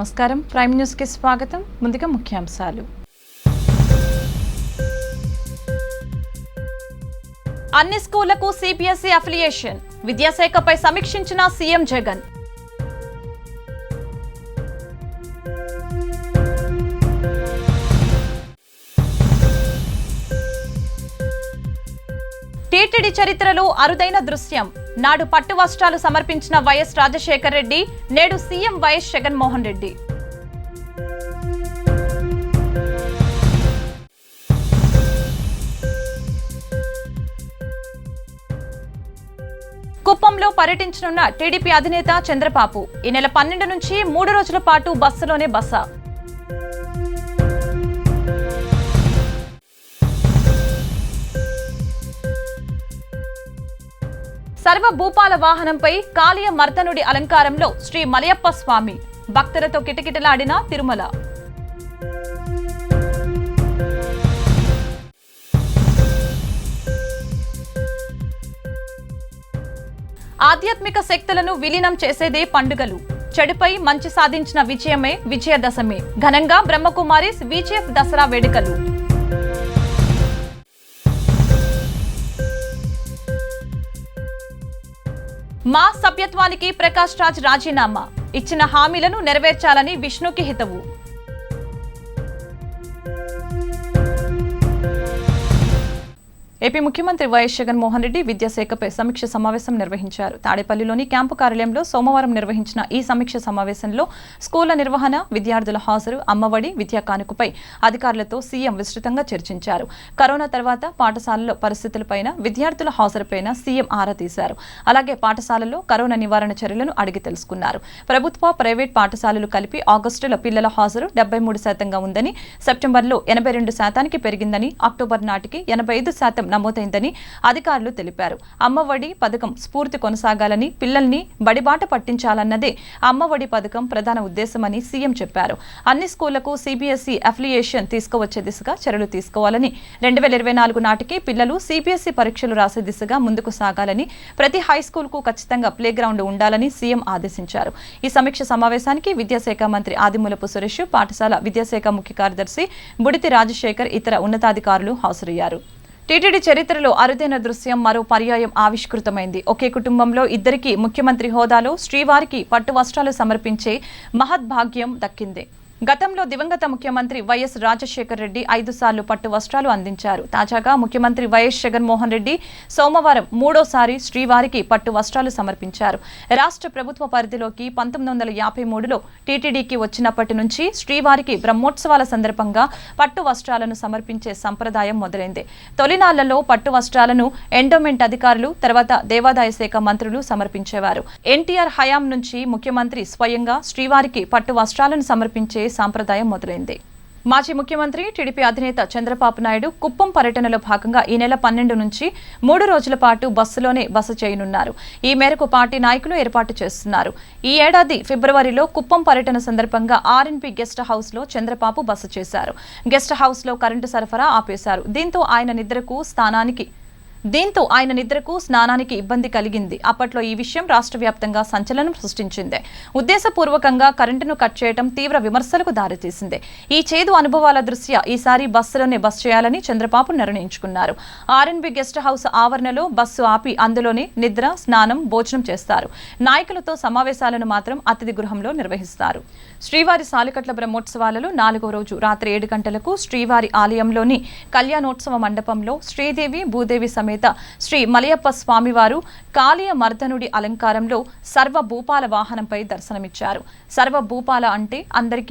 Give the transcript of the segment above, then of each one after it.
నమస్కారం prime news కి స్వాగతం. ముందుగా ముఖ్యాంశాలు. అన్ని స్కూళ్లకు సిబిఎస్ఈ అఫిలియేషన్, విద్యాశాఖపై సమీక్షించిన సీఎం జగన్. టీటీడీ చరిత్రలో అరుదైన దృశ్యం. నాడు పట్టు వస్త్రాలు సమర్పించిన వైఎస్ రాజశేఖర రెడ్డి, నేడు సీఎం వైఎస్ జగన్మోహన్ రెడ్డి. కుప్పంలో పర్యటించనున్న టీడీపీ అధినేత చంద్రబాబు ఈ నెల 12 నుంచి 3 రోజుల పాటు బస్సులోనే బస. సర్వ భూపాల వాహనంపై కాళీయ మర్దనుడి అలంకారంలో శ్రీ మలయప్ప స్వామి, భక్తులతో కిటకిటలాడిన తిరుమల. ఆధ్యాత్మిక శక్తులను విలీనం చేసేదే పండుగలు. చెడుపై మంచి సాధించిన విజయమే విజయదశమి. ఘనంగా బ్రహ్మకుమారి విజిఎఫ్ దసరా వేడుకలు. మా సభ్యత్వానికి ప్రకాష్ రాజ్ రాజీనామా, ఇచ్చిన హామీలను నెరవేర్చాలని విష్ణుకి హితవు. ఏపీ ముఖ్యమంత్రి వైఎస్ జగన్మోహన్ రెడ్డి విద్యాశాఖపై సమీక్ష సమావేశం నిర్వహించారు. తాడేపల్లిలోని క్యాంపు కార్యాలయంలో సోమవారం నిర్వహించిన ఈ సమీక్ష సమావేశంలో స్కూళ్ల నిర్వహణ, విద్యార్థుల హాజరు, అమ్మఒడి, విద్యా కానుకపై అధికారులతో సీఎం విస్తృతంగా చర్చించారు. కరోనా తర్వాత పాఠశాలల్లో పరిస్థితులపైన, విద్యార్థుల హాజరుపైన సీఎం ఆరా తీశారు. అలాగే పాఠశాలల్లో కరోనా నివారణ చర్యలను అడిగి తెలుసుకున్నారు. ప్రభుత్వ, ప్రైవేట్ పాఠశాలలు కలిపి ఆగస్టులో పిల్లల హాజరు 73% ఉందని, సెప్టెంబర్లో 82% పెరిగిందని, అక్టోబర్ నాటికి 85% నమోదైందని అధికారులు తెలిపారు. అమ్మఒడి పథకం స్ఫూర్తి కొనసాగాలని, పిల్లల్ని బడిబాట పట్టించాలన్నదే అమ్మఒడి పథకం ప్రధాన ఉద్దేశమని సీఎం చెప్పారు. అన్ని స్కూళ్లకు సిబిఎస్ఈ అఫిలియేషన్ తీసుకువచ్చే దిశగా చర్యలు తీసుకోవాలని, 2024 నాటికి పిల్లలు సిబిఎస్ఈ పరీక్షలు రాసే దిశగా ముందుకు సాగాలని, ప్రతి హైస్కూల్ కు ఖచ్చితంగా ప్లే గ్రౌండ్ ఉండాలని సీఎం ఆదేశించారు. ఈ సమీక్ష సమావేశానికి విద్యాశాఖ మంత్రి ఆదిమూలపు సురేష్, పాఠశాల విద్యాశాఖ ముఖ్య కార్యదర్శి బుడితి రాజశేఖర్, ఇతర ఉన్నతాధికారులు హాజరయ్యారు. టీటీడీ చరిత్రలో అరుదైన దృశ్యం మరో పర్యాయం ఆవిష్కృతమైంది. ఒకే కుటుంబంలో ఇద్దరికి ముఖ్యమంత్రి హోదాలో శ్రీవారికి పట్టు వస్త్రాలు సమర్పించే మహద్భాగ్యం దక్కింది. గతంలో దివంగత ముఖ్యమంత్రి వైఎస్ రాజశేఖర రెడ్డి 5 సార్లు పట్టు వస్త్రాలు అందించారు. తాజాగా ముఖ్యమంత్రి వైఎస్ జగన్మోహన్ రెడ్డి సోమవారం 3వ శ్రీవారికి పట్టు వస్త్రాలు సమర్పించారు. రాష్ట్ర ప్రభుత్వ పరిధిలోకి 1953లో టీటీడీకి వచ్చినప్పటి నుంచి శ్రీవారికి బ్రహ్మోత్సవాల సందర్భంగా పట్టు వస్త్రాలను సమర్పించే సంప్రదాయం మొదలైంది. తొలినాళ్లలో పట్టు వస్త్రాలను ఎండోమెంట్ అధికారులు, తర్వాత దేవాదాయ శాఖ మంత్రులు సమర్పించేవారు. ఎన్టీఆర్ హయాం నుంచి ముఖ్యమంత్రి స్వయంగా శ్రీవారికి పట్టు వస్త్రాలను సమర్పించే సాంప్రదాయం మొదలైంది. మాజీ ముఖ్యమంత్రి, టీడీపీ అధినేత చంద్రబాబు నాయుడు కుప్పం పర్యటనలో భాగంగా ఈ నెల 12 నుంచి 3 రోజుల పాటు బస్సులోనే బస చేయనున్నారు. ఈ మేరకు పార్టీ నాయకులు ఏర్పాటు చేస్తున్నారు. ఈ ఏడాది ఫిబ్రవరిలో కుప్పం పర్యటన సందర్భంగా ఆర్ఎన్బి గెస్ట్ హౌస్ లో చంద్రబాబు బస చేశారు. గెస్ట్ హౌస్ లో కరెంటు సరఫరా ఆపేశారు. దీంతో ఆయన నిద్రకు స్నానానికి ఇబ్బంది కలిగింది. అప్పట్లో ఈ విషయం రాష్ట్ర వ్యాప్తంగా సంచలనం సృష్టించింది. ఉద్దేశపూర్వకంగా కరెంటును కట్ చేయడం తీవ్ర విమర్శలకు దారితీసింది. ఈ చేదు అనుభవాల దృష్ట్యా ఈసారి బస్సులోనే బస్ చేయాలని చంద్రబాబు నిర్ణయించుకున్నారు. ఆర్ఎన్బి గెస్ట్ హౌస్ ఆవరణలో బస్సు ఆపి అందులోనే నిద్ర, స్నానం, భోజనం చేస్తారు. నాయకులతో సమావేశాలను మాత్రం అతిథి గృహంలో నిర్వహిస్తారు. శ్రీవారి సాలికట్ల బ్రహ్మోత్సవాలలో 4వ రోజు రాత్రి 7 గంటలకు శ్రీవారి ఆలయంలోని కళ్యాణోత్సవ మండపంలో శ్రీదేవి, భూదేవి సమేత శ్రీ మలయప్ప స్వామివారు కాళీయ మర్దనుడి అలంకారంలో సర్వ భూపాల వాహనంపై దర్శనమిచ్చారు. సర్వ భూపాల అంటే అందరి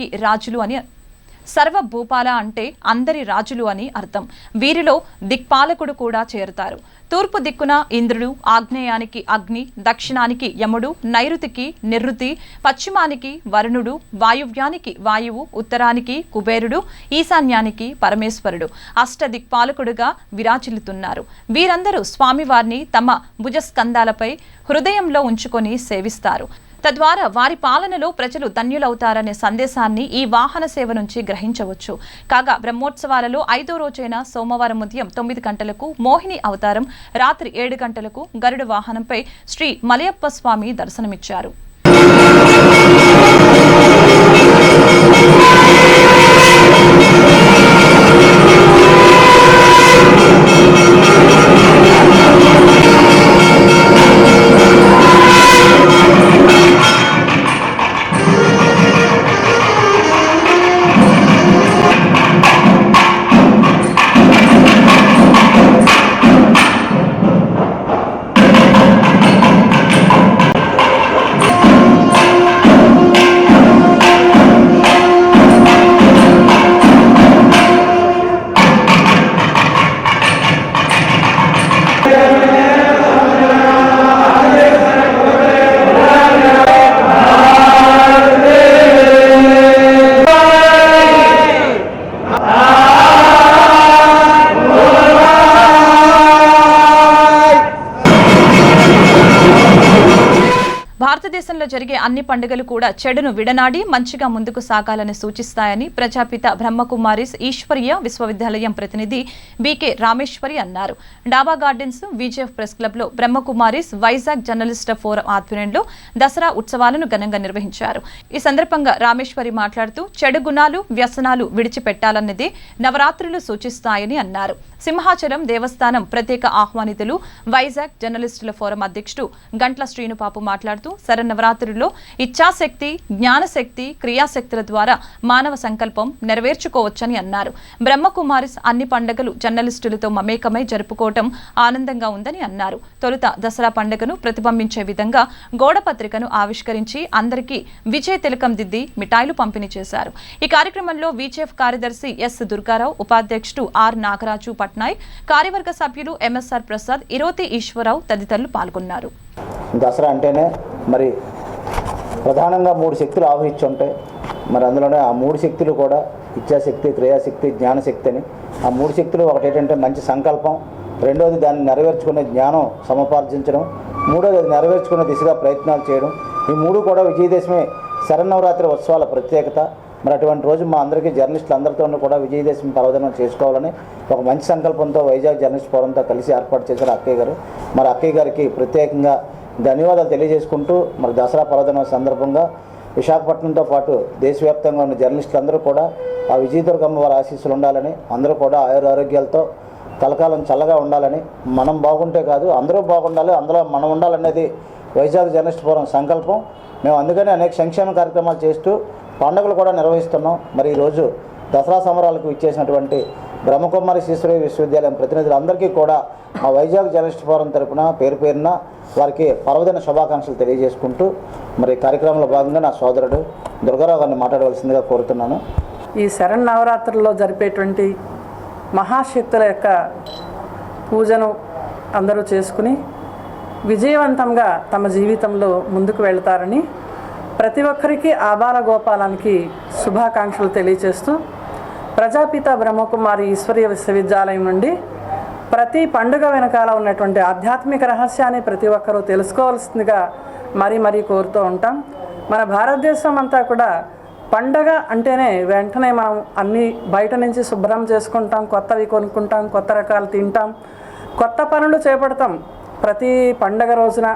రాజులు అని అర్థం. వీరిలో దిక్పాలకుడు కూడా చేరుతారు. తూర్పు దిక్కున ఇంద్రుడు, ఆగ్నేయానికి అగ్ని, దక్షిణానికి యముడు, నైరుతికి నిరుతి, పశ్చిమానికి వరుణుడు, వాయువ్యానికి వాయువు, ఉత్తరానికి కుబేరుడు, ఈశాన్యానికి పరమేశ్వరుడు అష్టదిక్పాలకుడుగా విరాజిల్లుతున్నారు. వీరందరూ స్వామివారిని తమ భుజస్కంధాలపై హృదయంలో ఉంచుకొని సేవిస్తారు. తద్వారా వారి పాలనలో ప్రజలు ధన్యులవుతారనే సందేశాన్ని ఈ వాహన సేవ నుంచి గ్రహించవచ్చు. కాగా బ్రహ్మోత్సవాలలో 5వ రోజైన సోమవారం ఉదయం 9 గంటలకు మోహిని అవతారం, రాత్రి 7 గంటలకు గరుడ వాహనంపై శ్రీ మలయప్ప స్వామి దర్శనమిచ్చారు. భారతదేశంలో జరిగే అన్ని పండుగలు కూడా చెడును విడనాడి మంచిగా ముందుకు సాగాలని సూచిస్తాయని ప్రజాపిత బ్రహ్మకుమారిస్ ఈశ్వరీయ విశ్వవిద్యాలయం ప్రతినిధి బీకే రామేశ్వరి అన్నారు. డాబా గార్డెన్స్ విజేఎఫ్ ప్రెస్ క్లబ్ లో బ్రహ్మకుమారిస్ వైజాగ్ జర్నలిస్టు ఫోరం ఆధ్వర్యంలో దసరా ఉత్సవాలను ఘనంగా నిర్వహించారు. ఈ సందర్భంగా రామేశ్వరి మాట్లాడుతూ చెడు గుణాలు వ్యసనాలు విడిచిపెట్టాలన్నదే నవరాత్రులు సూచిస్తాయని అన్నారు. సింహాచలం దేవస్థానం ప్రత్యేక ఆహ్వానితులు వైజాగ్ జర్నలిస్టుల ఫోరం అధ్యక్షుడు గంట్ల శ్రీనుపాపు మాట్లాడుతూ శరన్నవరాత్రుల్లో ఇచ్ఛాశక్తి, జ్ఞానశక్తి, క్రియాశక్తుల ద్వారా మానవ సంకల్పం నెరవేర్చుకోవచ్చని అన్నారు. బ్రహ్మకుమారిస్ అన్ని పండుగలు జర్నలిస్టులతో మమేకమై జరుపుకోవటం ఆనందంగా ఉందని అన్నారు. తొలుత దసరా పండుగను ప్రతిబింబించే విధంగా గోడ పత్రికను ఆవిష్కరించి అందరికీ విజయ తిలకం దిద్ది మిఠాయిలు పంపిణీ చేశారు. ఈ కార్యక్రమంలో విజేఎఫ్ కార్యదర్శి ఎస్ దుర్గారావు, ఉపాధ్యక్షుడు ఆర్ నాగరాజు పట్నాయక్, కార్యవర్గ సభ్యులు ఎంఎస్ఆర్ ప్రసాద్, ఇరోతి ఈశ్వరరావు తదితరులు పాల్గొన్నారు. దసరా అంటేనే మరి ప్రధానంగా 3 శక్తులు ఆవహించి ఉంటాయి. మరి అందులోనే ఆ 3 శక్తులు కూడా ఇచ్ఛాశక్తి, క్రియాశక్తి, జ్ఞానశక్తి అని. ఆ 3 శక్తులు ఒకటి ఏంటంటే మంచి సంకల్పం, రెండోది దాన్ని నెరవేర్చుకునే జ్ఞానం సముపార్జించడం, మూడోది అది నెరవేర్చుకునే దిశగా ప్రయత్నాలు చేయడం. ఈ 3 కూడా విజయదశమి శరన్నవరాత్రి ఉత్సవాల ప్రత్యేకత. మరి అటువంటి రోజు మా అందరికీ జర్నలిస్టులు అందరితోనూ కూడా విజయదశమి పర్వదినం చేసుకోవాలని ఒక మంచి సంకల్పంతో వైజాగ్ జర్నలిస్ట్ ఫోరంతో కలిసి ఏర్పాటు చేశారు అక్కయ్య గారు. మరి అక్కయ్య గారికి ప్రత్యేకంగా ధన్యవాదాలు తెలియజేసుకుంటూ మరి దసరా పర్వదినం సందర్భంగా విశాఖపట్నంతో పాటు దేశవ్యాప్తంగా ఉన్న జర్నలిస్టులందరూ కూడా ఆ విజయదుర్గమ్మ వారి ఆశీస్సులు ఉండాలని, అందరూ కూడా ఆరోగ్యాలతో కలకాలం చల్లగా ఉండాలని, మనం బాగుంటే కాదు అందరూ బాగుండాలి, అందులో మనం ఉండాలనేది వైజాగ్ జర్నలిస్ట్ ఫోరం సంకల్పం. మేము అందుకని అనేక సంక్షేమ కార్యక్రమాలు చేస్తూ పండుగలు కూడా నిర్వహిస్తున్నాం. మరి ఈరోజు దసరా సంబరాలకు ఇచ్చేసినటువంటి బ్రహ్మకుమారిస్ ఈశ్వరీయ విశ్వవిద్యాలయం ప్రతినిధులందరికీ కూడా మా వైజాగ్ జర్నలిస్ట్ ఫోరం తరపున పేరు పేరున వారికి పర్వదిన శుభాకాంక్షలు తెలియజేసుకుంటూ మరి కార్యక్రమంలో భాగంగా నా సోదరుడు దుర్గారావు గారిని మాట్లాడవలసిందిగా కోరుతున్నాను. ఈ శరన్నవరాత్రుల్లో జరిపేటువంటి మహాశక్తుల యొక్క పూజను అందరూ చేసుకుని విజయవంతంగా తమ జీవితంలో ముందుకు వెళ్తారని ప్రతి ఒక్కరికి ఆబాల గోపాలానికి శుభాకాంక్షలు తెలియజేస్తూ ప్రజాపిత బ్రహ్మకుమారి ఈశ్వరీయ విశ్వవిద్యాలయం నుండి ప్రతి పండుగ వెనకాల ఉన్నటువంటి ఆధ్యాత్మిక రహస్యాన్ని ప్రతి ఒక్కరూ తెలుసుకోవాల్సిందిగా మరీ కోరుతూ ఉంటాం. మన భారతదేశం అంతా కూడా పండగ అంటేనే వెంటనే మనం అన్నీ బయట నుంచి శుభ్రం చేసుకుంటాం, కొత్తవి కొనుక్కుంటాం, కొత్త రకాలు తింటాం, కొత్త పనులు చేపడతాం ప్రతి పండగ రోజున.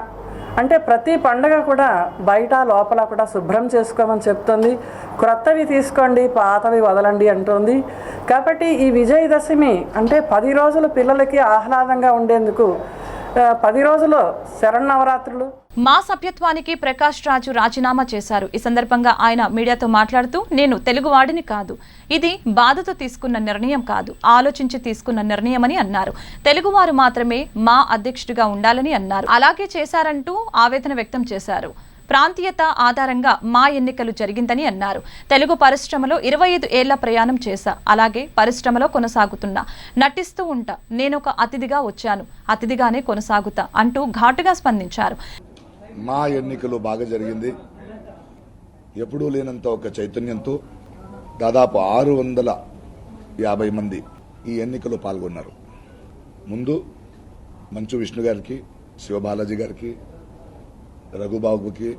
అంటే ప్రతి పండగ కూడా బయట లోపల కూడా శుభ్రం చేసుకోమని చెప్తుంది. క్రొత్తవి తీసుకోండి, పాతవి వదలండి అంటుంది. కాబట్టి ఈ విజయదశమి అంటే 10 రోజులు పిల్లలకి ఆహ్లాదంగా ఉండేందుకు 10 రోజులు శరన్నవరాత్రులు. మా సభ్యత్వానికి ప్రకాష్ రాజు రాజీనామా చేశారు. ఈ సందర్భంగా ఆయన మీడియాతో మాట్లాడుతూ, నేను తెలుగువాడిని కాదు, ఇది బాధతో తీసుకున్న నిర్ణయం కాదు, ఆలోచించి తీసుకున్న నిర్ణయమని అన్నారు. తెలుగువారు మాత్రమే మా అధ్యక్షుడిగా ఉండాలని అన్నారు. అలాగే చేశారంటూ ఆవేదన వ్యక్తం చేశారు. ప్రాంతీయత ఆధారంగా మా ఎన్నికలు జరిగిందని అన్నారు. తెలుగు పరిశ్రమలో 25 ఏళ్ల ప్రయాణం చేశా, అలాగే పరిశ్రమలో కొనసాగుతున్నా, నటిస్తూ ఉంటా, నేనొక అతిథిగా వచ్చాను, అతిథిగానే కొనసాగుతా అంటూ ఘాటుగా స్పందించారు. మా ఎన్నికలు బాగా జరిగింది. ఎప్పుడూ లేనంత ఒక చైతన్యంతో దాదాపు 650 మంది ఈ ఎన్నికలో పాల్గొన్నారు. ముందు మంచు విష్ణు గారికి, శివబాలాజీ గారికి, రఘుబాబుకి,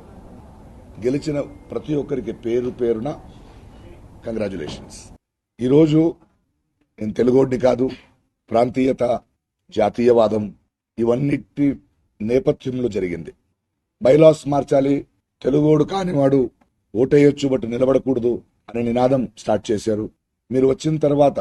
గెలిచిన ప్రతి ఒక్కరికి పేరు పేరున కంగ్రాచులేషన్స్. ఈరోజు నేను తెలుగోడిని కాదు, ప్రాంతీయత, జాతీయవాదం ఇవన్నిటి నేపథ్యంలో జరిగింది. బైలాస్ మార్చాలి, తెలుగోడు కానివాడు ఓటేయొచ్చు బట్ నిలబడకూడదు అనే నినాదం స్టార్ట్ చేశారు. మీరు వచ్చిన తర్వాత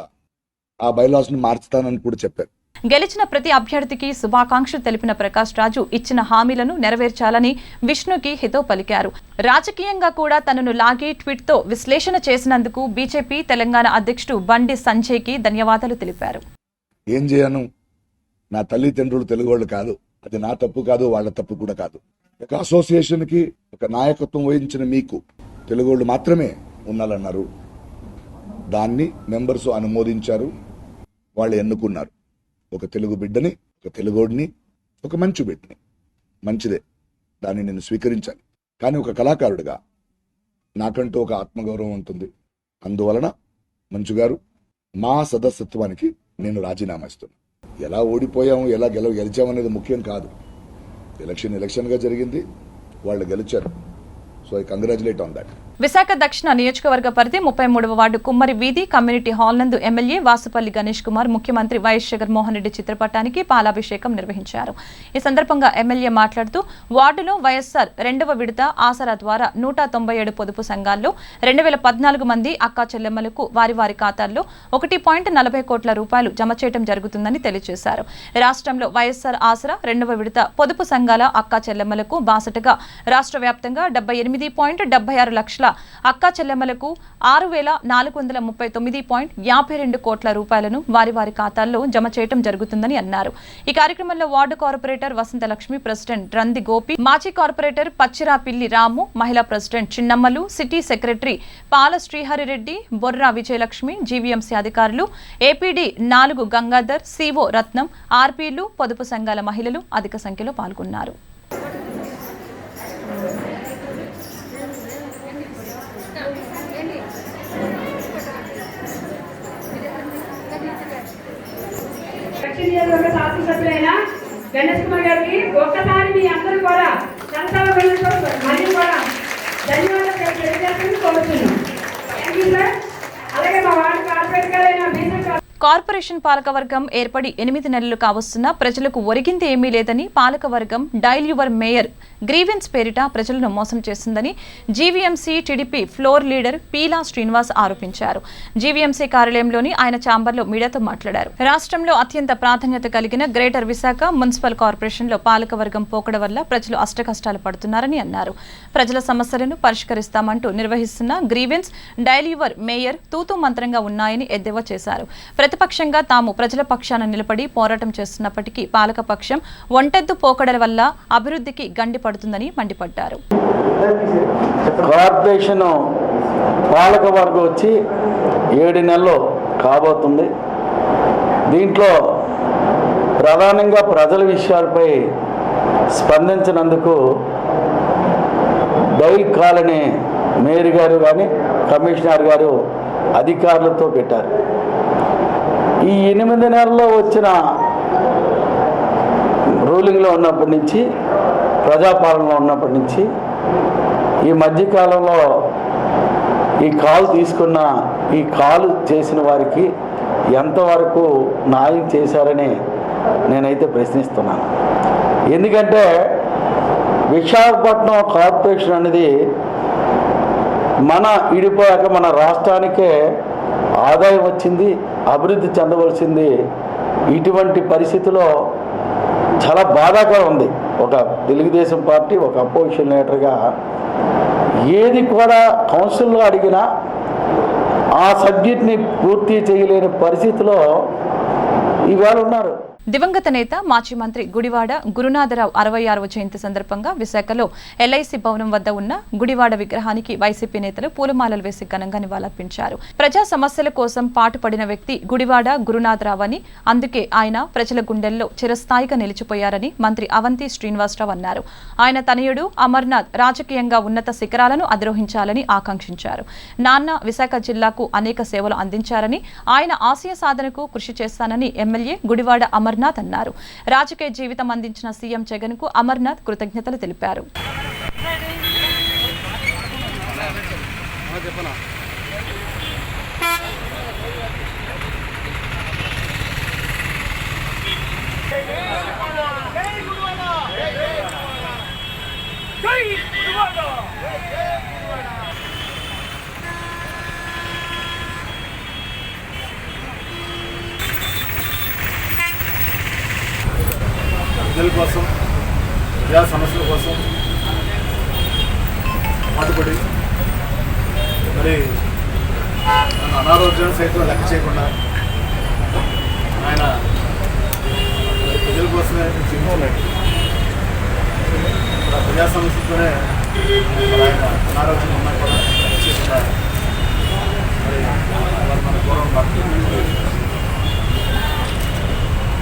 ఆ బైలాస్ ను మార్చుతానని కూడా చెప్పారు. గెలిచిన ప్రతి అభ్యర్థికి శుభాకాంక్షలు తెలిపిన ప్రకాష్ రాజు ఇచ్చిన హామీలను నెరవేర్చాలని విష్ణుకి హితో పలికారు. రాజకీయంగా కూడా తనను లాగి ట్వీట్తో విశ్లేషణ చేసినందుకు బీజేపీ తెలంగాణ అధ్యక్షుడు బండి సంజయ్కి ధన్యవాదాలు తెలిపారు. ఏం చేయను, నా తల్లిదండ్రులు తెలుగోళ్ళు కాదు, అది నా తప్పు కాదు, వాళ్ళ తప్పు కూడా కాదు. ఒక అసోసియేషన్ కి ఒక నాయకత్వం వహించిన మీకు తెలుగోళ్ళు మాత్రమే ఉండాలన్నారు. దాన్ని మెంబర్స్ అనుమోదించారు, వాళ్ళు ఎన్నుకున్నారు. ఒక తెలుగు బిడ్డని, ఒక తెలుగోడిని, ఒక మంచు బిడ్డని. మంచిదే, దాన్ని నేను స్వీకరించాలి. కానీ ఒక కళాకారుడిగా నాకంటూ ఒక ఆత్మగౌరవం ఉంటుంది. అందువలన మంచు గారు, మా సదస్యత్వానికి నేను రాజీనామా ఇస్తున్నాను. ఎలా ఓడిపోయాము, ఎలా గెలిచామనేది ముఖ్యం కాదు. ఎలక్షన్ గా జరిగింది. వాళ్ళు గెలిచారు. So I congratulate on that. Visakha దక్షిణ నియోజకవర్గ పరిధి 33వ వార్డు కుమ్మరి వీధి కమ్యూనిటీ హాల్ నందు ఎమ్మెల్యే వాసుపల్లి గణేష్ కుమార్ ముఖ్యమంత్రి వైఎస్ జగన్మోహన్ రెడ్డి చిత్రపటానికి పాలాభిషేకం నిర్వహించారు. ఈ సందర్భంగా ఎమ్మెల్యే మాట్లాడుతూ వార్డులో వైఎస్ఆర్ 2వ విడత ఆసరా ద్వారా 197 పొదుపు సంఘాల్లో 2014 మంది అక్కా చెల్లెమ్మలకు వారి వారి ఖాతాల్లో 1.40 కోట్ల రూపాయలు జమ చేయడం జరుగుతుందని తెలియజేశారు. రాష్ట్రంలో వైఎస్ఆర్ ఆసరా 2వ విడత పొదుపు సంఘాల అక్కా చెల్లెమ్మలకు బాసటగా రాష్ట్ర వ్యాప్తంగా 78.76 లక్షల అక్కా చెల్లెమ్మలకు 6,439.52 కోట్ల రూపాయలను వారి వారి ఖాతాల్లో జమ చేయడం జరుగుతుందని అన్నారు. ఈ కార్యక్రమంలో వార్డు కార్పొరేటర్ వసంతలక్ష్మి, ప్రెసిడెంట్ రంది గోపి, మాజీ కార్పొరేటర్ పచ్చిరాపిల్లి రాము, మహిళా ప్రెసిడెంట్ చిన్నమ్మలు, సిటీ సెక్రటరీ పాల శ్రీహరిరెడ్డి, బొర్రా విజయలక్ష్మి, జీవీఎంసీ అధికారులు, ఏపీడీ 4 గంగాధర్, సిఓ రత్నం, ఆర్పీలు, పొదుపు సంఘాల మహిళలు అధిక సంఖ్యలో పాల్గొన్నారు. శాసనసభ్యులైన గణేష్ కుమార్ గారికి ఒక్కసారి మీ అందరూ కూడా మరియు కూడా ధన్యవాదాలు తెలియజేస్తామని కోరుతున్నాం. Thank you sir. అలాగే మా వార్డు కార్పొరేటర్ గారైన కార్పొరేషన్ పాలకవర్గం ఏర్పడి 8 నెలలు కావస్తున్నా ప్రజలకు ఒరిగింది ఏమీ లేదని పాలకవర్గం డైల్ యువర్ మేయర్ గ్రీవెన్స్ పేరిట ప్రజలను మోసం చేసిందని GVMC TDP floor leader Peela Srinivas ఆరోపించారు. జీవీఎంసీ కార్యాలయంలోని ఆయన ఛాంబర్లో మీడియాతో మాట్లాడారు. రాష్ట్రంలో అత్యంత ప్రాధాన్యత కలిగిన గ్రేటర్ విశాఖ మున్సిపల్ కార్పొరేషన్లో పాలకవర్గం పోకడ వల్ల ప్రజలు అష్టకష్టాలు పడుతున్నారని అన్నారు. ప్రజల సమస్యలను పరిష్కరిస్తామంటూ నిర్వహిస్తున్న గ్రీవెన్స్ డైల్ యువర్ మేయర్ తూతూ మంత్రంగా ఉన్నాయని ఎద్దేవా చేశారు. ప్రతిపక్షంగా తాము ప్రజల పక్షాన నిలబడి పోరాటం చేస్తున్నప్పటికీ పాలకపక్షం ఒంటెద్దు పోకడల వల్ల అభివృద్ధికి గండి పడుతుందని మండిపడ్డారు. కార్పొరేషన్ పాలకవర్గం వచ్చి 7 నెలలు కాబోతుంది. దీంట్లో ప్రధానంగా ప్రజల విషయాలపై స్పందించినందుకు డైల్ కాలనీ మేయర్ గారు కానీ కమిషనర్ గారు అధికారులతో పెట్టారు. ఈ 8 నెలల్లో వచ్చిన రూలింగ్లో ఉన్నప్పటి నుంచి, ప్రజాపాలనలో ఉన్నప్పటి నుంచి ఈ మధ్యకాలంలో ఈ కాల్ తీసుకున్న ఈ కాల్ చేసిన వారికి ఎంతవరకు న్యాయం చేశారని నేనైతే ప్రశ్నిస్తున్నాను. ఎందుకంటే విశాఖపట్నం కార్పొరేషన్ అనేది మన విడిపోయాక మన రాష్ట్రానికే ఆదాయం వచ్చింది, అభివృద్ధి చెందవలసింది. ఇటువంటి పరిస్థితిలో చాలా బాధాకరం ఉంది. ఒక తెలుగుదేశం పార్టీ, ఒక అపోజిషన్ లీడర్గా ఏది కూడా కౌన్సిల్లో అడిగినా ఆ సబ్జెక్ట్ని పూర్తి చేయలేని పరిస్థితిలో ఇవాళ ఉన్నారు. దివంగత నేత మాజీ మంత్రి గుడివాడ గురునాథరావు 66వ జయంతి సందర్భంగా విశాఖలో ఎల్ఐసి భవనం వద్ద ఉన్న గుడివాడ విగ్రహానికి వైసీపీ నేతలు పూలమాలలు వేసి ఘనంగా నివాళులర్పించారు. ప్రజా సమస్యల కోసం పాటుపడిన వ్యక్తి గుడివాడ గురునాథరావు అని, అందుకే ఆయన ప్రజల గుండెల్లో చిరస్థాయిగా నిలిచిపోయారని మంత్రి అవంతి శ్రీనివాసరావు అన్నారు. ఆయన తనయుడు అమర్నాథ్ రాజకీయంగా ఉన్నత శిఖరాలను అధిరోహించాలని ఆకాంక్షించారు. నాన్న విశాఖ జిల్లాకు అనేక సేవలు అందించారని, ఆయన ఆశయ సాధనకు కృషి చేస్తానని ఎమ్మెల్యే గుడివాడ అమర్నాథ్ అన్నారు. రాజకీయ జీవితం అందించిన సీఎం జగన్ కు అమర్నాథ్ కృతజ్ఞతలు తెలిపారు. ప్రజల కోసం, ప్రజా సమస్యల కోసం పాటుపడి మరి అనారోగ్యం సైతం లెక్క చేయకుండా ఆయన ప్రజల కోసమే జీవించలేదు. ప్రజా సమస్యలతోనే ఆయన అనారోగ్యం ఉన్నా కూడా లెక్క చేయకుండా మరి మన గౌరవం పడుతుంది.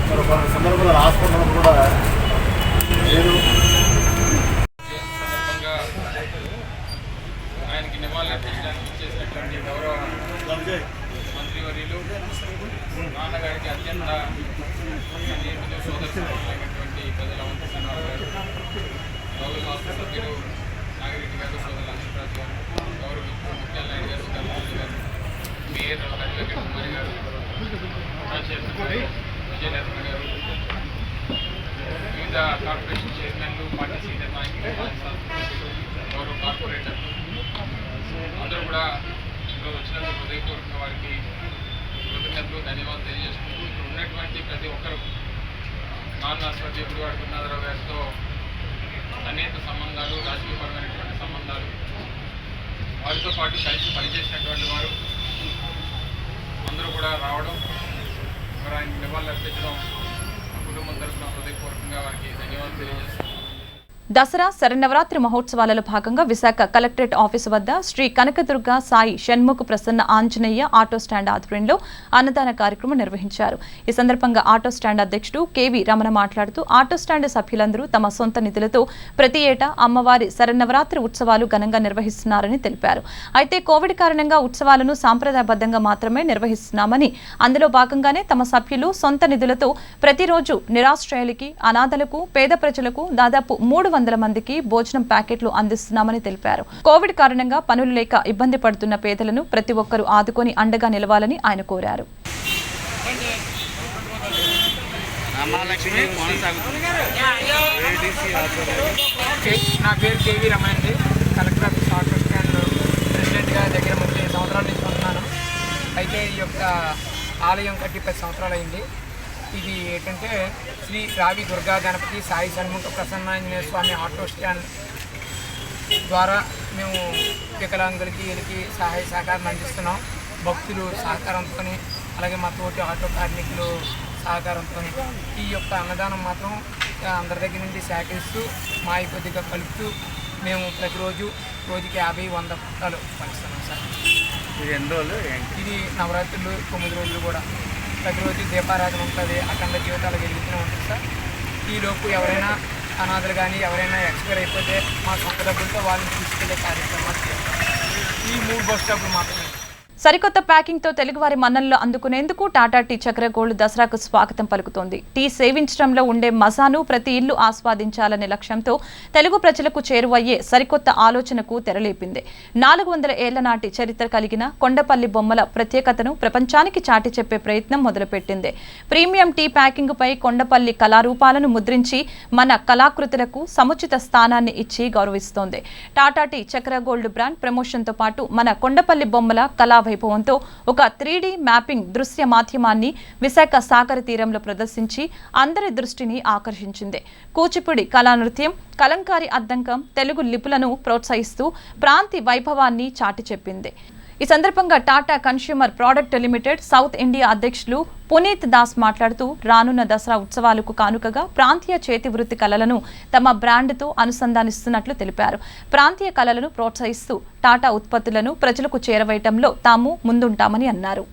మరి కొన్ని సందర్భంలో హాస్పిటల్ కూడా లేదు. ఆయనకి నివాళులర్పించడానికి చేసినటువంటి గౌరవ మంత్రివర్యులు, నాన్నగారికి అత్యంత సన్నిహితులు, సోదరులైనటువంటి ప్రజల వంతు గారు, గౌరవ శాస్త్ర సభ్యులు నాగిరెడ్డి గారు, సోదరులు అనంతరాజు గారు, గౌరవ ముత్యాల నాయుడు గారు, సుధాకర్ గారు, మేయర్ హరివేంకట కుమారి గారు, విజయనగరం గారు, వివిధ కార్పొరేషన్ చైర్మన్లు, పార్టీ సీనియర్ నాయకులు, గౌరవ కార్పొరేటర్లు అందరూ కూడా ఈరోజు వచ్చినందుకు హృదయపూర్వకంగా వారికి కృతజ్ఞతలు, ధన్యవాదాలు తెలియజేసుకుంటూ ఇక్కడ ఉన్నటువంటి ప్రతి ఒక్కరు నాన్న స్వర్గీయ గుడివాడ గురునాథరావు గారితో సన్నిహిత సంబంధాలు, రాజకీయపరమైనటువంటి సంబంధాలు, వారితో పాటు కలిసి పనిచేసినటువంటి వారు అందరూ కూడా రావడం, మరి ఆయన నివాళులు అర్పించడం కుటుంబం తరఫున హృదయపూర్వకంగా వారికి ధన్యవాదాలు తెలియజేస్తున్నాను. దసరా శరన్నవరాత్రి మహోత్సవాలలో భాగంగా విశాఖ కలెక్టరేట్ ఆఫీసు వద్ద శ్రీ కనకదుర్గ సాయి షణ్ముఖ ప్రసన్న ఆంజనేయ ఆటో స్టాండ్ ఆధ్వర్యంలో అన్నదాన కార్యక్రమం నిర్వహించారు. ఈ సందర్భంగా ఆటో స్టాండ్ అధ్యక్షుడు కెవి రమణ మాట్లాడుతూ ఆటో స్టాండ్ సభ్యులందరూ తమ సొంత నిధులతో ప్రతి ఏటా అమ్మవారి శరన్నవరాత్రి ఉత్సవాలు ఘనంగా నిర్వహిస్తున్నారని తెలిపారు. అయితే కోవిడ్ కారణంగా ఉత్సవాలను సాంప్రదాయబద్ధంగా మాత్రమే నిర్వహిస్తున్నామని, అందులో భాగంగానే తమ సభ్యులు సొంత నిధులతో ప్రతిరోజు నిరాశ్రయులకి, అనాథలకు, పేద ప్రజలకు దాదాపు 300 మందికి భోజనం ప్యాకెట్లు అందిస్తున్నామని తెలిపారు. కోవిడ్ కారణంగా పనులు లేక ఇబ్బంది పడుతున్న పేదలను ప్రతి ఒక్కరూ ఆదుకొని అండగా నిలవాలని ఆయన కోరారు. నా పేరు కేవీ రమణ అండి. కలెక్టర్ ఆఫీస్ ఆటో స్టాండ్ ప్రెసిడెంట్గా దగ్గర 30 సంవత్సరాల నుంచి ఉంటున్నాను. అయితే ఈ యొక్క ఆలయం కట్టి 10 సంవత్సరాలు అయింది. ఇది ఏంటంటే శ్రీ రావి దుర్గా గణపతి సాయి షణ్ముఖ ప్రసన్నాంజనేయ స్వామి ఆటో స్టాండ్ ద్వారా మేము వికలాంగులకి వీళ్ళకి సహాయ సహకారం అందిస్తున్నాం. భక్తులు సహకారంతో, అలాగే మా తోటి ఆటో కార్మికులు సహకారంతో ఈ యొక్క అన్నదానం మాత్రం అందరి దగ్గర నుండి సేకరిస్తూ మా కొద్దిగా కలుపుతూ మేము ప్రతిరోజు రోజుకి 50-100 పుట్టాలు పంచుతున్నాం సార్. ఇది ఎన్ని రోజులు ఇది నవరాత్రులు 9 రోజులు కూడా ప్రతిరోజు దీపారాధన ఉంటుంది. అఖండ జీవితాలు వెలుగుతూనే ఉంటుంది సార్. ఈలోపు ఎవరైనా అనాథలు కానీ ఎవరైనా ఎక్స్పైర్ అయిపోతే మా సొంత డబ్బులతో వాళ్ళని తీసుకెళ్లే కార్యక్రమాలు చేస్తాం. ఈ 3 బస్ స్టాప్లు మాత్రమే. సరికొత్త ప్యాకింగ్ తో తెలుగువారి మన్ననలు అందుకునేందుకు టాటా టీ చక్ర గోల్డ్ దసరాకు స్వాగతం పలుకుతోంది. టీ సేవించడంలో ఉండే మజాను ప్రతి ఇల్లు ఆస్వాదించాలనే లక్ష్యంతో తెలుగు ప్రజలకు చేరువయ్యే సరికొత్త ఆలోచనకు తెరలేపింది. 400 ఏళ్ల నాటి చరిత్ర కలిగిన కొండపల్లి బొమ్మల ప్రత్యేకతను ప్రపంచానికి చాటి చెప్పే ప్రయత్నం మొదలుపెట్టింది. ప్రీమియం టీ ప్యాకింగ్ పై కొండపల్లి కళారూపాలను ముద్రించి మన కళాకృతులకు సముచిత స్థానాన్ని ఇచ్చి గౌరవిస్తోంది. టాటా టీ చక్ర గోల్డ్ బ్రాండ్ ప్రమోషన్తో పాటు మన కొండపల్లి బొమ్మల కళా వైభవంతో ఒక 3D మ్యాపింగ్ దృశ్య మాధ్యమాన్ని విశాఖ సాగర తీరంలో ప్రదర్శించి అందరి దృష్టిని ఆకర్షించింది. కూచిపూడి కళానృత్యం, కలంకారీ అద్దంకం తెలుగు లిపులను ప్రోత్సహిస్తూ ప్రాంతి వైభవాన్ని చాటి చెప్పింది. ఈ సందర్భంగా Tata consumer product limited south India అధ్యక్షులు పునీత్ దాస్ మాట్లాడుతూ రానున్న దసరా ఉత్సవాలకు కానుకగా ప్రాంతీయ చేతి వృత్తి కళలను తమ బ్రాండ్తో అనుసంధానిస్తున్నట్లు తెలిపారు. ప్రాంతీయ కళలను ప్రోత్సహిస్తూ టాటా ఉత్పత్తులను ప్రజలకు చేరవేయటంలో తాము ముందుంటామని అన్నారు.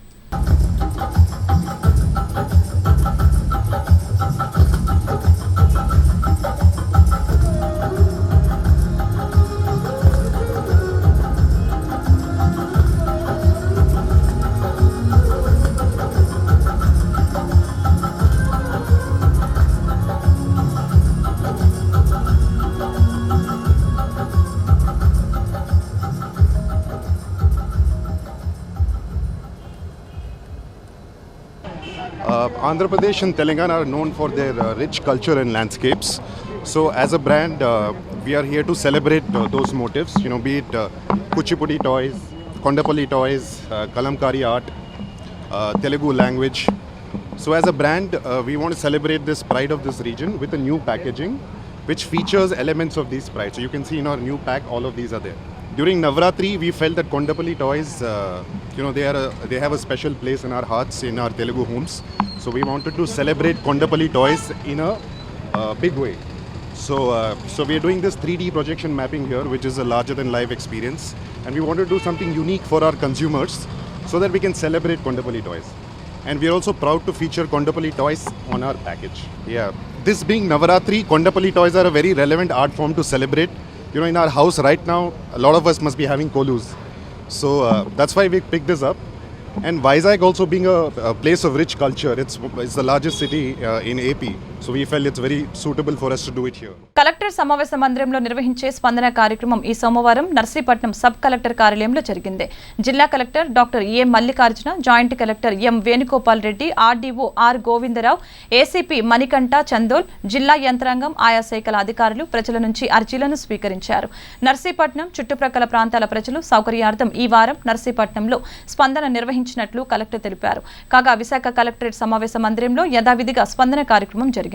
Andhra Pradesh and Telangana are known for their rich culture and landscapes. So as a brand, we are here to celebrate those motifs, be it Kuchipudi toys, Kondapalli toys, Kalamkari art, Telugu language. So as a brand, we want to celebrate this pride of this region with a new packaging which features elements of these pride. So you can see in our new pack, all of these are there. During Navratri, we felt that Kondapalli toys, they have a special place in our hearts, in our Telugu homes. So we wanted to celebrate Kondapalli toys in a big way. So we are doing this 3D projection mapping here, which is a larger than life experience. And we want to do something unique for our consumers so that we can celebrate Kondapalli toys. And we are also proud to feature Kondapalli toys on our package. Yeah, this being Navaratri, Kondapalli toys are a very relevant art form to celebrate. In our house right now, a lot of us must be having kolus. So that's why we picked this up. And Vizag also being a place of rich culture, it's the largest city in AP. So we felt it's very suitable for us to do it here. Collector సమావేశ మందిరంలో నిర్వహించే స్పందన కార్యక్రమం ఈ సోమవారం Narsipatnam sub collector కార్యాలయంలో జరిగింది. జిల్లా collector doctor A Mallikarjuna, joint collector M Venugopal Reddy, RDO R Govindarao, ACP Manikanta Chandol, జిల్లా యంత్రాంగం, ఆయా శాఖల అధికారులు ప్రజల నుంచి అర్జీలను స్వీకరించారు. నర్సీపట్నం చుట్టుప్రక్కల ప్రాంతాల ప్రజలు సౌకర్యార్థం ఈ వారం నర్సీపట్నంలో స్పందన నిర్వహించినట్లు కలెక్టర్ తెలిపారు. కాగా విశాఖ కలెక్టరేట్ సమావేశ మందిరంలో యథావిధిగా స్పందన కార్యక్రమం జరిగింది.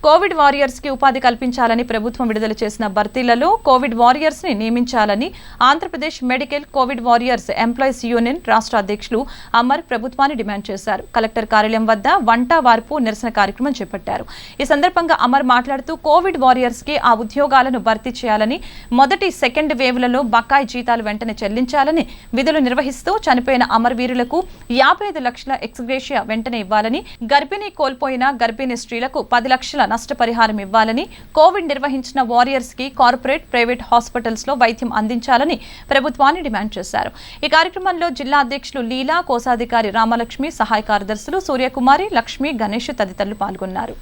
కోవిడ్ వారియర్స్ కి ఉపాధి కల్పించాలని ప్రభుత్వం విడుదల చేసిన భర్తీలలో కోవిడ్ వారియర్స్ ని నియమించాలని Andhra Pradesh medical Covid warriors employees union రాష్ట్ర అధ్యక్షులు అమర్ ప్రభుత్వాన్ని డిమాండ్ చేశారు. కలెక్టర్ కార్యాలయం వద్ద వంట వార్పు నిరసన కార్యక్రమం చేపట్టారు. ఈ సందర్భంగా అమర్ మాట్లాడుతూ కోవిడ్ వారియర్స్ కి ఆ ఉద్యోగాలను భర్తీ చేయాలని, మొదటి సెకండ్ వేవ్లలో బకాయి జీతాలు వెంటనే చెల్లించాలని, విధులు నిర్వహిస్తూ చనిపోయిన అమరవీరులకు 55 లక్షల ఎక్స్గ్రేషియా వెంటనే ఇవ్వాలని, గర్భిణీ కోల్పోయిన గర్భిణీ స్త్రీలకు 10 లక్షల నష్టపరిహారం ఇవ్వాలని, కోవిడ్ నిర్వహించిన వారియర్స్ కి కార్పొరేట్, ప్రైవేట్ హాస్పిటల్స్ లో వైద్యం అందించాలని ప్రభుత్వాన్ని డిమాండ్ చేశారు. ఈ కార్యక్రమంలో జిల్లా అధ్యక్షులు లీలా, కోశాధికారి రామలక్ష్మి, సహాయ కార్యదర్శులు సూర్యకుమారి, లక్ష్మి, గణేష్ తదితరులు పాల్గొన్నారు.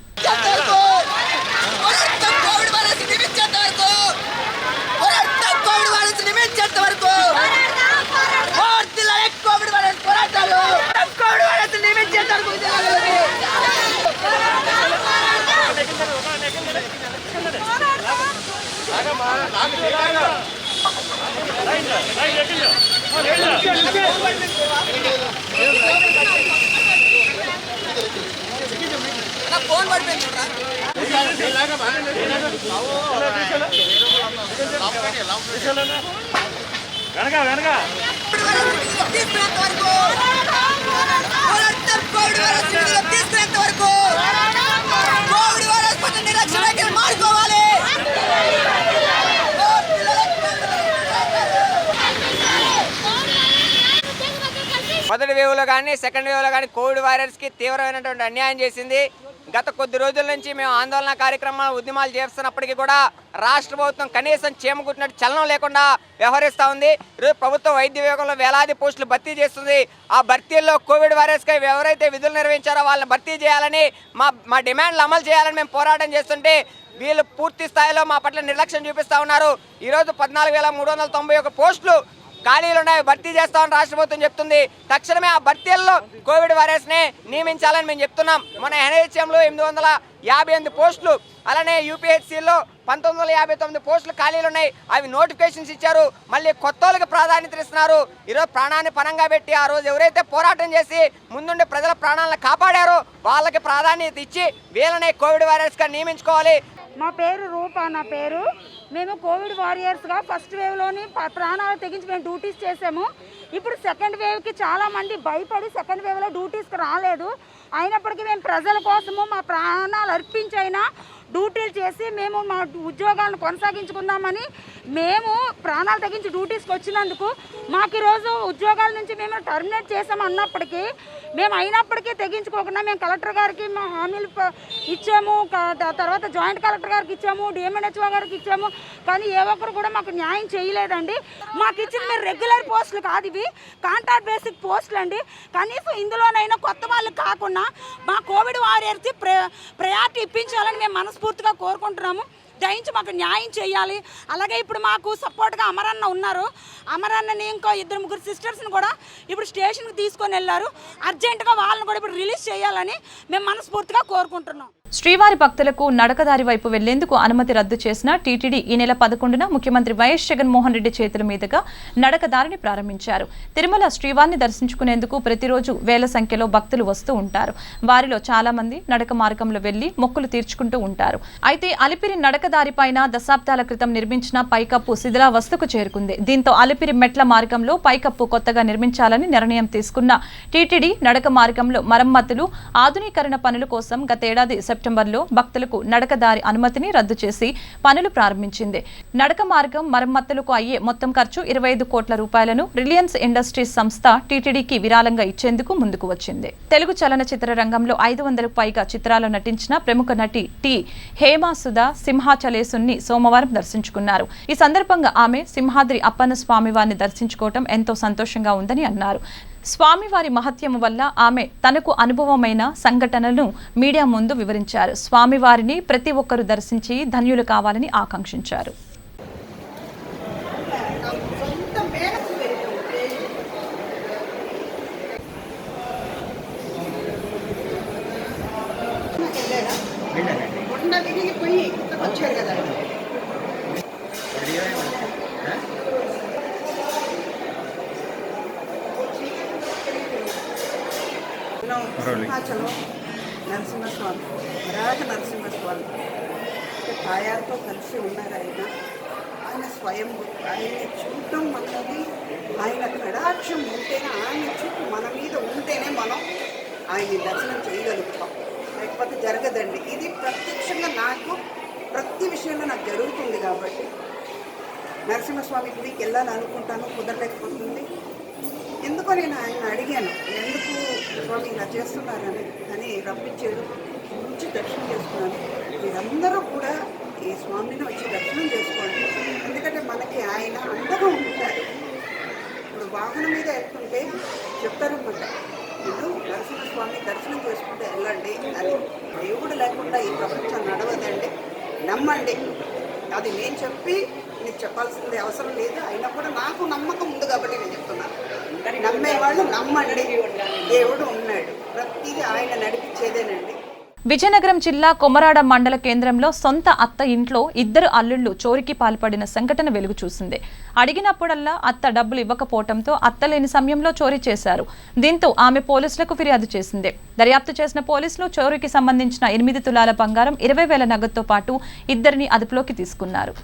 మొదటి వేవ్లో కానీ సెకండ్ వేవ్లో కానీ కోవిడ్ వారియర్స్కి తీవ్రమైనటువంటి అన్యాయం చేసింది. గత కొద్ది రోజుల నుంచి మేము ఆందోళన కార్యక్రమాలు, ఉద్యమాలు చేస్తున్నప్పటికీ కూడా రాష్ట్ర ప్రభుత్వం కనీసం చీమకుట్టినట్టు చలనం లేకుండా వ్యవహరిస్తూ ఉంది. ఈరోజు ప్రభుత్వ వైద్య విభాగంలో వేలాది పోస్టులు భర్తీ చేస్తుంది. ఆ భర్తీల్లో కోవిడ్ వారియర్స్కి ఎవరైతే విధులు నిర్వహించారో వాళ్ళని భర్తీ చేయాలని, మా డిమాండ్లు అమలు చేయాలని మేము పోరాటం చేస్తుంటే వీళ్ళు పూర్తి స్థాయిలో మా పట్ల నిర్లక్ష్యం చూపిస్తూ ఉన్నారు. ఈరోజు 14,391 పోస్టులు ఖాళీలు ఉన్నాయి, భర్తీ చేస్తామని రాష్ట్ర ప్రభుత్వం చెప్తుంది. తక్షణమే ఆ భర్తీల్లో కోవిడ్ వారియర్స్ని నియమించాలని మేము చెప్తున్నాం. మన ఎన్హెచ్ఎంలో 858 పోస్టులు, అలానే యూపీహెచ్సిలో 1959 పోస్టులు ఖాళీలు ఉన్నాయి. అవి నోటిఫికేషన్స్ ఇచ్చారు. మళ్ళీ కొత్త వాళ్ళకి ప్రాధాన్యత ఇస్తున్నారు. ఈరోజు ప్రాణాన్ని పణంగా పెట్టి ఆ రోజు ఎవరైతే పోరాటం చేసి ముందుండి ప్రజల ప్రాణాలను కాపాడారో వాళ్ళకి ప్రాధాన్యత ఇచ్చి వీళ్ళనే కోవిడ్ వారియర్స్గా నియమించుకోవాలి. మా పేరు రూప, నా పేరు. మేము కోవిడ్ వారియర్స్గా ఫస్ట్ వేవ్లోని ప్రాణాలు తెగించి మేము డ్యూటీస్ చేసాము. ఇప్పుడు సెకండ్ వేవ్కి చాలామంది భయపడి సెకండ్ వేవ్లో డ్యూటీస్కి రాలేదు. అయినప్పటికీ మేము ప్రజల కోసము మా ప్రాణాలు అర్పించైనా డ్యూటీలు చేసి మేము మా ఉద్యోగాలను కొనసాగించుకుందామని మేము ప్రాణాలు తెగించి డ్యూటీస్కి వచ్చినందుకు మాకు ఈరోజు ఉద్యోగాల నుంచి మేము టర్మినేట్ చేసాము అన్నప్పటికీ మేము అయినప్పటికీ తెగించుకోకుండా మేము కలెక్టర్ గారికి మా హామీలు ఇచ్చాము, తర్వాత జాయింట్ కలెక్టర్ గారికి ఇచ్చాము, డిఎంఎన్హెచ్ఓ గారికి ఇచ్చాము. కానీ ఏ ఒక్కరు కూడా మాకు న్యాయం చేయలేదండి. మాకు ఇచ్చిన మీరు రెగ్యులర్ పోస్టులు కాదు, ఇవి కాంట్రాక్ట్ బేసిక్ పోస్టులు అండి. కనీసం ఇందులోనైనా కొత్త వాళ్ళు కాకుండా మా కోవిడ్ వారియర్స్కి ప్రయారిటీ ఇప్పించాలని మేము మనస్ఫూర్తిగా కోరుకుంటున్నాము. దయించి మాకు న్యాయం చేయాలి. అలాగే ఇప్పుడు మాకు సపోర్ట్గా అమరన్న ఉన్నారు. అమరన్నని ఇంకో 2-3 సిస్టర్స్ని కూడా ఇప్పుడు స్టేషన్కి తీసుకొని వెళ్ళారు. అర్జెంటుగా వాళ్ళని కూడా ఇప్పుడు రిలీజ్ చేయాలని మేము మనస్ఫూర్తిగా కోరుకుంటున్నాం. శ్రీవారి భక్తులకు నడకదారి వైపు వెళ్లేందుకు అనుమతి రద్దు చేసిన టీటీడీ ఈ నెల 11న ముఖ్యమంత్రి వైఎస్ జగన్మోహన్ రెడ్డి చేతుల మీదుగా నడకదారిని ప్రారంభించారు. తిరుమల శ్రీవారిని దర్శించుకునేందుకు ప్రతిరోజు వేల సంఖ్యలో భక్తులు వస్తూ ఉంటారు. వారిలో చాలా మంది నడక మార్గంలో వెళ్లి మొక్కులు తీర్చుకుంటూ ఉంటారు. అయితే అలిపిరి నడకదారి పైన దశాబ్దాల క్రితం నిర్మించిన పైకప్పు శిథిలావస్థకు చేరుకుంది. దీంతో అలిపిరి మెట్ల మార్గంలో పైకప్పు కొత్తగా నిర్మించాలని నిర్ణయం తీసుకున్న టీటీడీ నడక మార్గంలో మరమ్మతులు, ఆధునీకరణ పనుల కోసం గతేడాది సెప్టెంబర్లో భక్తులకు నడకదారి అనుమతిని రద్దు చేసి పనులు ప్రారంభించింది. నడక మార్గం మరమ్మతులకు అయ్యే మొత్తం ఖర్చు 25 కోట్ల రూపాయలను రిలయన్స్ ఇండస్ట్రీస్ సంస్థ టీటీడీకి విరాళంగా ఇచ్చేందుకు ముందుకు వచ్చింది. తెలుగు చలనచిత్ర రంగంలో 500కు పైగా చిత్రాల్లో నటించిన ప్రముఖ నటి టి హేమాసుధ సింహాచలేసుని సోమవారం దర్శించుకున్నారు. ఈ సందర్భంగా ఆమె సింహాద్రి అప్పన్న స్వామి వారిని దర్శించుకోవటం ఎంతో సంతోషంగా ఉందని అన్నారు. స్వామివారి మహత్యము వల్ల ఆమె తనకు అనుభవమైన సంఘటనలను మీడియా ముందు వివరించారు. స్వామివారిని ప్రతి ఒక్కరూ దర్శించి ధన్యులు కావాలని ఆకాంక్షించారు. సింహాచలం నరసింహస్వామి వరాహ నరసింహస్వామి తాయారుతో కలిసి ఉన్నారు. ఆయన స్వయం ఆయన్ని చూడటం అన్నది ఆయన కడాక్షం ఉంటేనే ఆయన చూపు మన మీద ఉంటేనే మనం ఆయన్ని దర్శనం చేయగలుగుతాం, లేకపోతే జరగదండి. ఇది ప్రత్యక్షంగా నాకు ప్రతి విషయంలో నాకు జరుగుతుంది కాబట్టి నరసింహస్వామి గుడికి వెళ్ళాలనుకుంటాను, కుదరలేకపోతుంది. ఎందుకో నేను ఆయన అడిగాను, ఎందుకు స్వామి ఇలా చేస్తున్నారని అని రప్పించాడు. మంచి దర్శనం చేసుకున్నాను. మీరందరూ కూడా ఈ స్వామిని వచ్చి దర్శనం చేసుకోండి, ఎందుకంటే మనకి ఆయన అండగా ఉంటారు. ఇప్పుడు వాహనం మీద వెళ్తుంటే చెప్తారన్నమాట, మీరు నరసింహస్వామి దర్శనం చేసుకుంటే వెళ్ళండి అని. దేవుడు లేకుండా ఈ ప్రపంచం నడవదండి, నమ్మండి. అది నేను చెప్పి నీకు చెప్పాల్సింది అవసరం లేదు. అయినా కూడా నాకు నమ్మకం ఉంది కాబట్టి నేను చెప్తున్నాను. నమ్మేవాళ్ళు నమ్మండి, దేవుడు ఉన్నాడు, ప్రతిదీ ఆయన నడిపించేదేనండి. విజయనగరం జిల్లా కొమరాడ మండల కేంద్రంలో సొంత అత్త ఇంట్లో ఇద్దరు అల్లుళ్లు చోరీకి పాల్పడిన సంఘటన వెలుగు చూసింది. అడిగినప్పుడల్లా అత్త డబ్బులు ఇవ్వకపోవడంతో అత్త లేని సమయంలో చోరీ చేశారు. దీంతో ఆమె పోలీసులకు ఫిర్యాదు చేసింది. దర్యాప్తు చేసిన పోలీసులు చోరీకి సంబంధించిన 8 తులాల బంగారం, 20,000 నగదుతో పాటు ఇద్దరిని అదుపులోకి తీసుకున్నారు.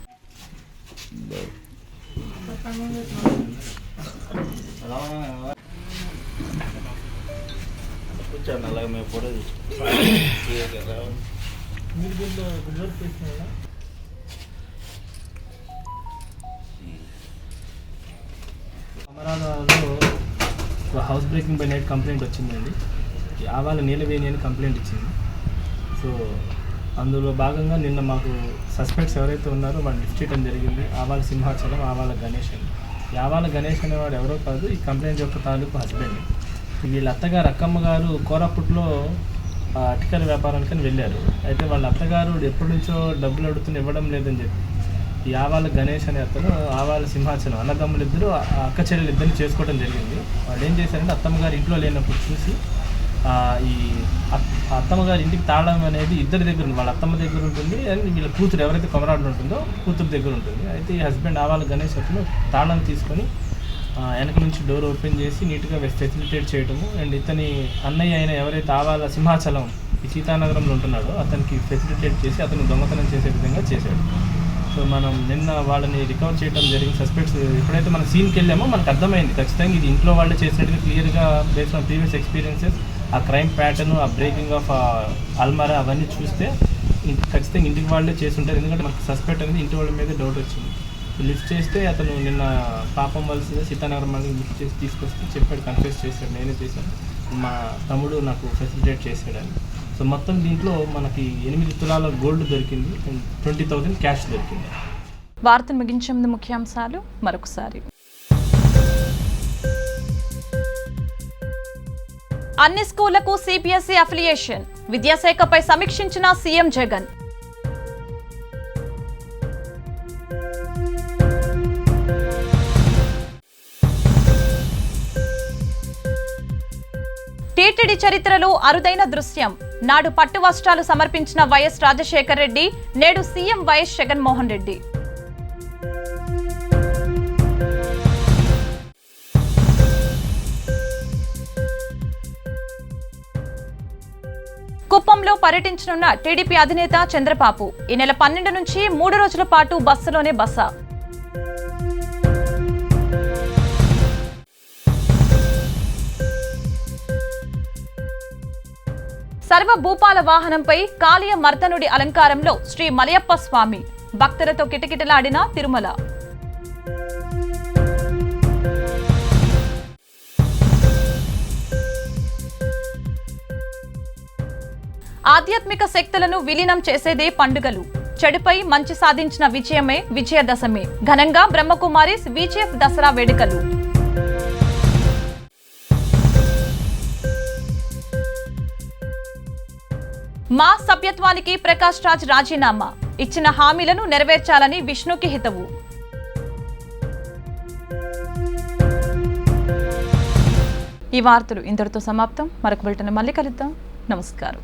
అమరావతిలో house breaking by night complaint వచ్చిందండి. ఆవాల నీలవేణి అని కంప్లైంట్ ఇచ్చింది. సో అందులో భాగంగా నిన్న మాకు సస్పెక్ట్స్ ఎవరైతే ఉన్నారో వాళ్ళు లిఫ్ట్ చేయడం జరిగింది. ఆవాల సింహాచలం, ఆవాల గణేష్ అని. ఆవాల గణేష్ అనేవాడు ఎవరో కాదు, ఈ కంప్లైంట్ యొక్క తాలూకు హస్బెండ్. వీళ్ళ అత్తగారు అక్కమ్మ గారు కోరాపుట్లో అటికల వ్యాపారానికని వెళ్ళారు. అయితే వాళ్ళ అత్తగారు ఎప్పటి నుంచో డబ్బులు అడుగుతున్న ఇవ్వడం లేదని చెప్పి ఈ ఆవాల గణేష్ అనే అతను ఆవాల సింహాచలం అన్నదమ్ములు ఇద్దరు అక్క చెల్లెలు ఇద్దరిని చేసుకోవడం జరిగింది. వాళ్ళు ఏం చేశారంటే అత్తమ్మ గారు ఇంట్లో లేనప్పుడు చూసి ఈ అత్తమ్మ గారి ఇంటికి తాళం అనేది ఇద్దరి దగ్గర ఉంది. వాళ్ళ అత్తమ్మ దగ్గర ఉంటుంది అండ్ వీళ్ళ కూతురు ఎవరైతే కొమరాడులో ఉంటుందో కూతురు దగ్గర ఉంటుంది. అయితే ఈ హస్బెండ్ ఆవాల గణేష్ అతను తాళం తీసుకొని వెనక నుంచి డోర్ ఓపెన్ చేసి నీట్గా ఫెసిలిటేట్ చేయడము అండ్ ఇతని అన్నయ్య అయిన ఎవరైతే ఆవాల సింహాచలం ఈ సీతానగరంలో ఉంటున్నాడో అతనికి ఫెసిలిటేట్ చేసి అతను దొంగతనం చేసే విధంగా చేశాడు. సో మనం నిన్న వాళ్ళని రికవర్ చేయడం జరిగింది. సస్పెక్ట్స్ ఎప్పుడైతే మనం సీన్కి వెళ్ళామో మనకు అర్థమైంది ఖచ్చితంగా ఇది ఇంట్లో వాళ్ళే చేసినట్టుగా క్లియర్గా బేస్డ్ ఆన్ ప్రీవియస్ ఎక్స్పీరియన్సెస్ ఆ క్రైమ్ ప్యాటర్న్, ఆ బ్రేకింగ్ ఆఫ్ అల్మారా అవన్నీ చూస్తే ఖచ్చితంగా ఇంటికి వాళ్ళే చేస్తుంటారు. ఎందుకంటే మనకు సస్పెక్ట్ అనేది ఇంటి వాళ్ళ మీద డౌట్ వచ్చింది. లిఫ్ట్ చేస్తే అతను నిన్న పాపం వలస సీతానగరం మళ్ళీ లిఫ్ట్ చేసి తీసుకొస్తే చెప్పాడు, కన్ఫ్యూస్ చేశాడు, నేనే చేశాను, మా తమ్ముడు నాకు ఫెసిలిటేట్ చేశాడని. సో మొత్తం దీంట్లో మనకి 8 తులాల గోల్డ్ దొరికింది, 20,000 క్యాష్ దొరికింది. వార్తను ముగించే ముందు ముఖ్యాంశాలు మరొకసారి. అన్ని స్కూళ్లకు సిబిఎస్ఈ అఫిలియేషన్, విద్యాశాఖపై సమీక్షించిన సీఎం జగన్. టీటీడీ చరిత్రలో అరుదైన దృశ్యం, నాడు పట్టు వస్త్రాలు సమర్పించిన వైఎస్ రాజశేఖర్ రెడ్డి, నేడు సీఎం వైఎస్ జగన్మోహన్ రెడ్డి. కుప్పంలో పర్యటించనున్న టీడీపీ అధినేత చంద్రబాబు ఈ నెల 12 నుంచి 3 రోజుల పాటు బస్సులోనే బస. సర్వ భూపాల వాహనంపై కాళీయ మర్దనుడి అలంకారంలో శ్రీ మలయప్ప స్వామి, భక్తులతో కిటకిటలాడిన తిరుమల. ఆధ్యాత్మిక శక్తులను విలీనం చేసేదే పండుగలు, చెడుపై మంచి సాధించిన విజయమే విజయదశమి, ఘనంగా బ్రహ్మకుమారి విజిఎఫ్ దసరా వేడుకలు. మా సభ్యత్వానికి ప్రకాష్ రాజ్ రాజీనామా, ఇచ్చిన హామీలను నెరవేర్చాలని విష్ణుకి హితవు. ఈ వార్తలు ఇంతటితో సమాప్తం. మరొక బులెటిన్ మళ్ళీ కలుద్దాం. నమస్కారం.